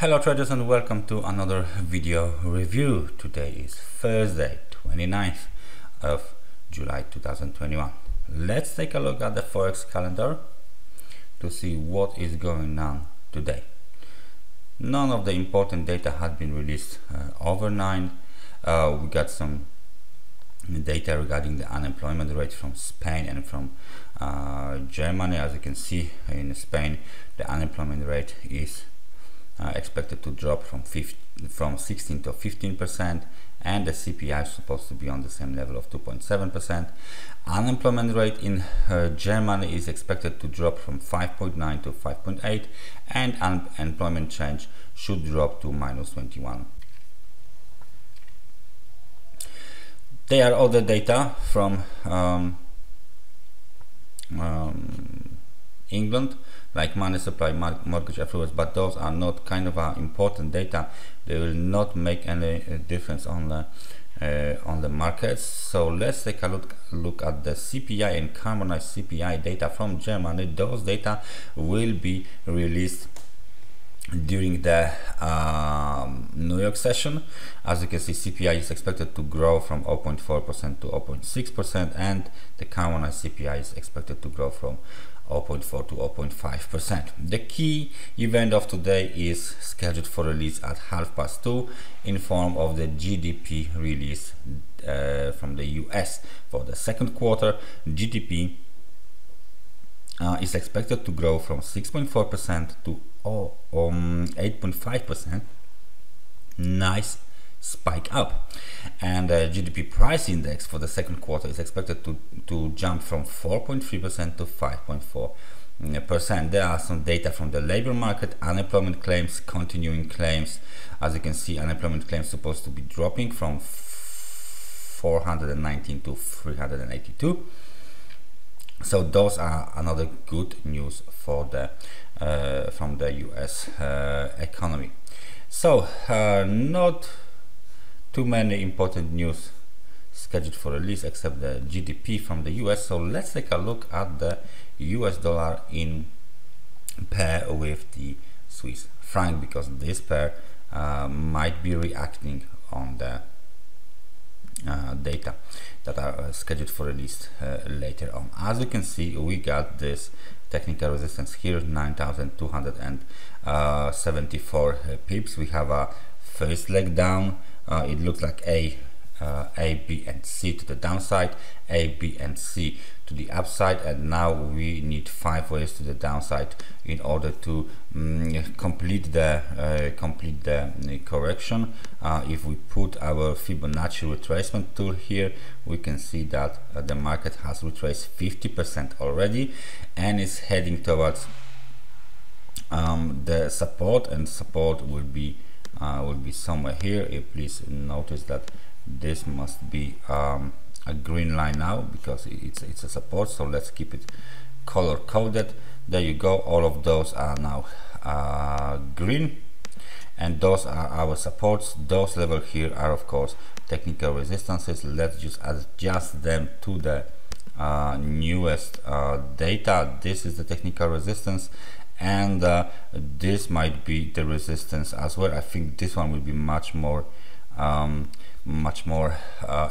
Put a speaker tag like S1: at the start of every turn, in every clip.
S1: Hello traders and welcome to another video review. Today is Thursday 29th of July 2021. Let's take a look at the Forex calendar to see what is going on today. None of the important data has been released overnight. We got some data regarding the unemployment rate from Spain and from Germany. As you can see, in Spain the unemployment rate is expected to drop from 16 to 15%, and the CPI is supposed to be on the same level of 2.7%. Unemployment rate in Germany is expected to drop from 5.9 to 5.8, and unemployment change should drop to -21. There are other data from England, like money supply, mortgage affluence, but those are not kind of important data. They will not make any difference on the markets. So let's take a look at the CPI and harmonized CPI data from Germany. Those data will be released during the New York session. As you can see, CPI is expected to grow from 0.4% to 0.6%, and the harmonized CPI is expected to grow from 0.4 to 0.5%. The key event of today is scheduled for release at 2:30 in form of the GDP release from the US for the second quarter. GDP is expected to grow from 6.4% to 8.5%. Nice spike up. And the GDP price index for the second quarter is expected to jump from 4.3% to 5.4%. There are some data from the labor market, unemployment claims, continuing claims. As you can see, unemployment claims supposed to be dropping from 419 to 382. So those are another good news for the from the US economy. So not too many important news scheduled for release except the GDP from the US. So let's take a look at the US dollar in pair with the Swiss franc, because this pair might be reacting on the data that are scheduled for release later on. As you can see, we got this technical resistance here, 9,274 pips. We have a first leg down. It looks like A, B, and C to the downside, A, B, and C to the upside, and now we need 5 waves to the downside in order to complete the correction. If we put our Fibonacci retracement tool here, we can see that the market has retraced 50% already and is heading towards the support, and support will be somewhere here. Please notice that this must be a green line now, because it's a support. So let's keep it color coded. There you go. All of those are now green, and those are our supports. Those levels here are of course technical resistances. Let's just adjust them to the newest data. This is the technical resistance, and this might be the resistance as well. I think this one will be much more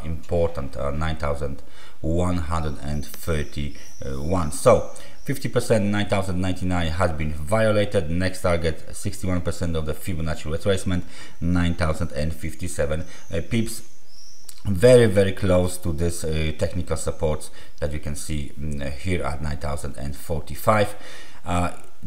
S1: important, 9,131. So 50%, 9,099 has been violated. Next target, 61% of the Fibonacci retracement, 9,057 pips. Very close to this technical supports that you can see here at 9,045.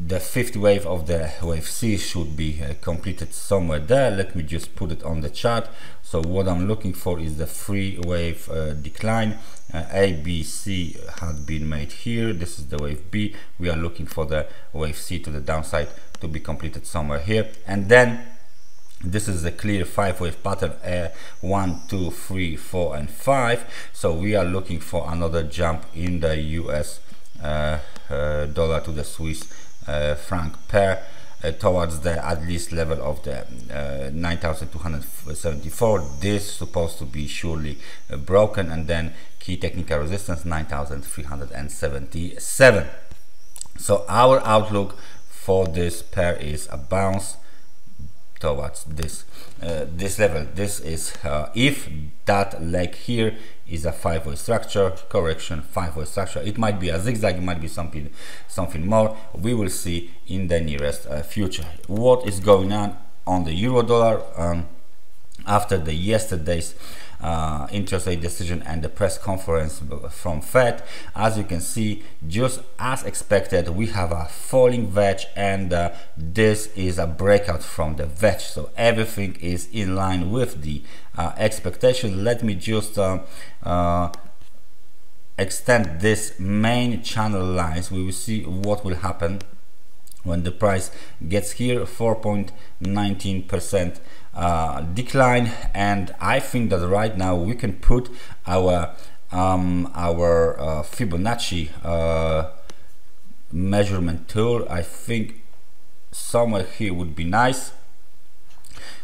S1: The fifth wave of the wave C should be completed somewhere there. Let me just put it on the chart. So what I'm looking for is the 3-wave decline. A, B, C has been made here. This is the wave B. We are looking for the wave C to the downside to be completed somewhere here, and then this is a clear 5-wave pattern, 1, 2, 3, 4, and 5. So we are looking for another jump in the US dollar to the Swiss franc pair towards the at least level of the 9,274. This is supposed to be surely broken, and then key technical resistance 9,377. So our outlook for this pair is a bounce towards this this level. This is if that leg here is a 5-way structure, correction 5-way structure. It might be a zigzag, it might be something more. We will see in the nearest future. What is going on the euro dollar after the yesterday's interest rate decision and the press conference from Fed? As you can see, just as expected, we have a falling wedge, and this is a breakout from the wedge, so everything is in line with the expectation. Let me just extend this main channel lines. We will see what will happen when the price gets here. 4.19% decline, and I think that right now we can put our Fibonacci measurement tool. I think somewhere here would be nice.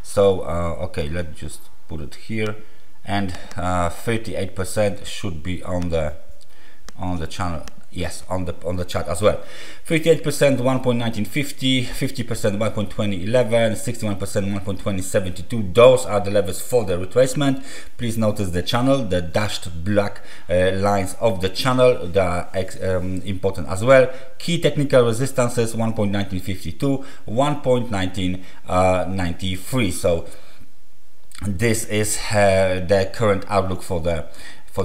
S1: So okay, let's just put it here, and 38% should be on the channel. Yes, on the chart as well. 58% 1.1950, 50% 1.2011, 61% 1.2072. Those are the levels for the retracement. Please notice the channel, the dashed black lines of the channel, they are important as well. Key technical resistances 1.1952, 1.1993. So this is the current outlook for the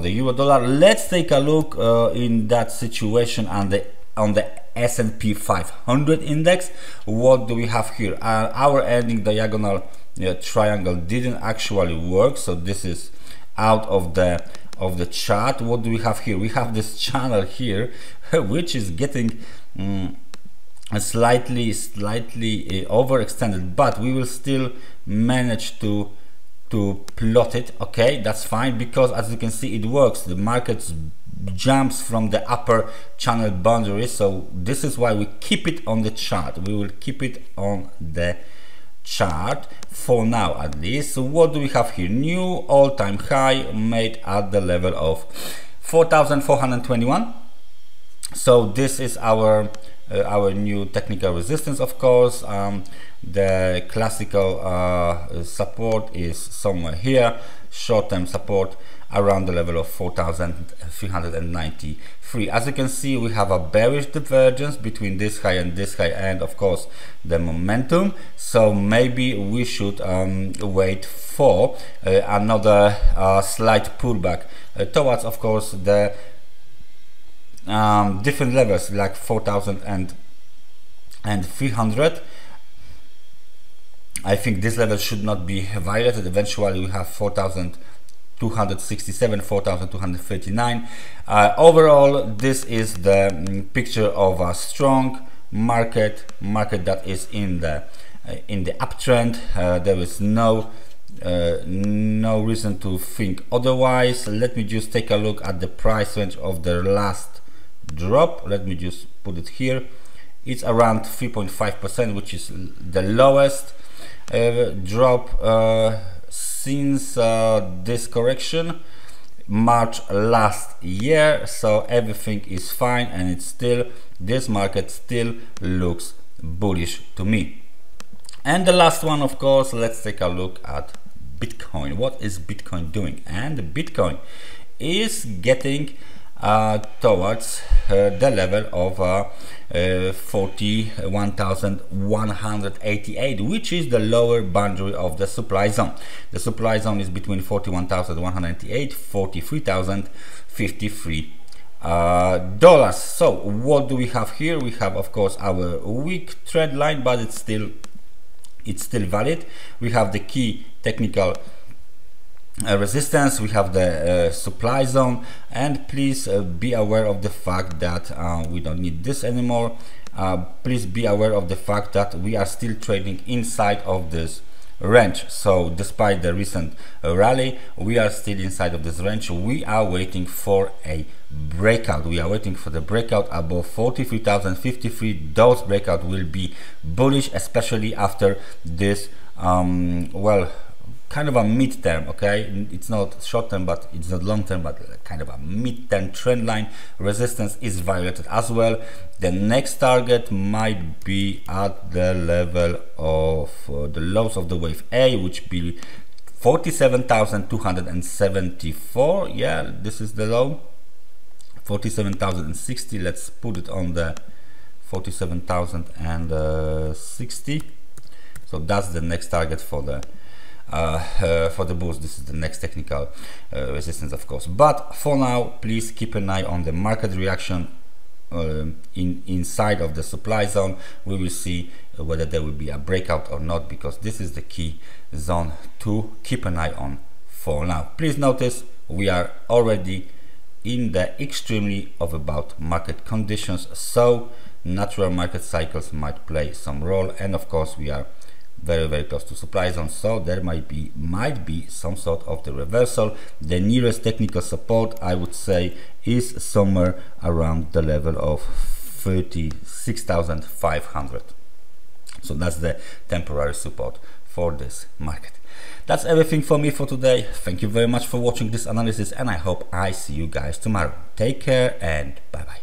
S1: euro dollar. Let's take a look in that situation on the S&P 500 index. What do we have here? Our ending diagonal triangle didn't actually work, so this is out of the chart. What do we have here? We have this channel here which is getting slightly overextended, but we will still manage to plot it. Okay, that's fine, because as you can see, it works. The market jumps from the upper channel boundary, so this is why we keep it on the chart. We will keep it on the chart for now, at least. So what do we have here? New all-time high made at the level of 4,421. So this is our new technical resistance, of course. The classical support is somewhere here, short-term support around the level of 4,393. As you can see, we have a bearish divergence between this high and this high, and of course the momentum. So maybe we should wait for another slight pullback towards, of course, the different levels like 4,300. I think this level should not be violated. Eventually we have 4,267, 4,239. Overall, this is the picture of a strong market that is in the uptrend. There is no reason to think otherwise. Let me just take a look at the price range of the last drop. Let me just put it here. It's around 3.5%, which is the lowest drop since this correction March last year. So everything is fine, and it's still, this market still looks bullish to me. And the last one, of course, let's take a look at Bitcoin. What is Bitcoin doing? And Bitcoin is getting towards the level of 41,188, which is the lower boundary of the supply zone. The supply zone is between 41,188, 43,053 dollars. So what do we have here? We have, of course, our weak trend line, but it's still valid. We have the key technical resistance, we have the supply zone, and please be aware of the fact that we don't need this anymore. Please be aware of the fact that we are still trading inside of this range. So despite the recent rally, we are still inside of this range. We are waiting for a breakout. We are waiting for the breakout above 43,053. Those breakout will be bullish, especially after this well, kind of a mid-term, okay? It's not short-term, but it's not long-term, but kind of a mid-term trend line. Resistance is violated as well. The next target might be at the level of the lows of the wave A, which be 47,274. Yeah, this is the low. 47,060. Let's put it on the 47,060. So that's the next target for the boost. This is the next technical resistance, of course. But for now, please keep an eye on the market reaction inside of the supply zone. We will see whether there will be a breakout or not, because this is the key zone to keep an eye on for now. Please notice we are already in the extremely overbought market conditions, so natural market cycles might play some role, and of course we are very close to supply zone, so there might be some sort of the reversal. The nearest technical support, I would say, is somewhere around the level of 36,500. So that's the temporary support for this market. That's everything for me for today. Thank you very much for watching this analysis, and I hope I see you guys tomorrow. Take care and bye bye.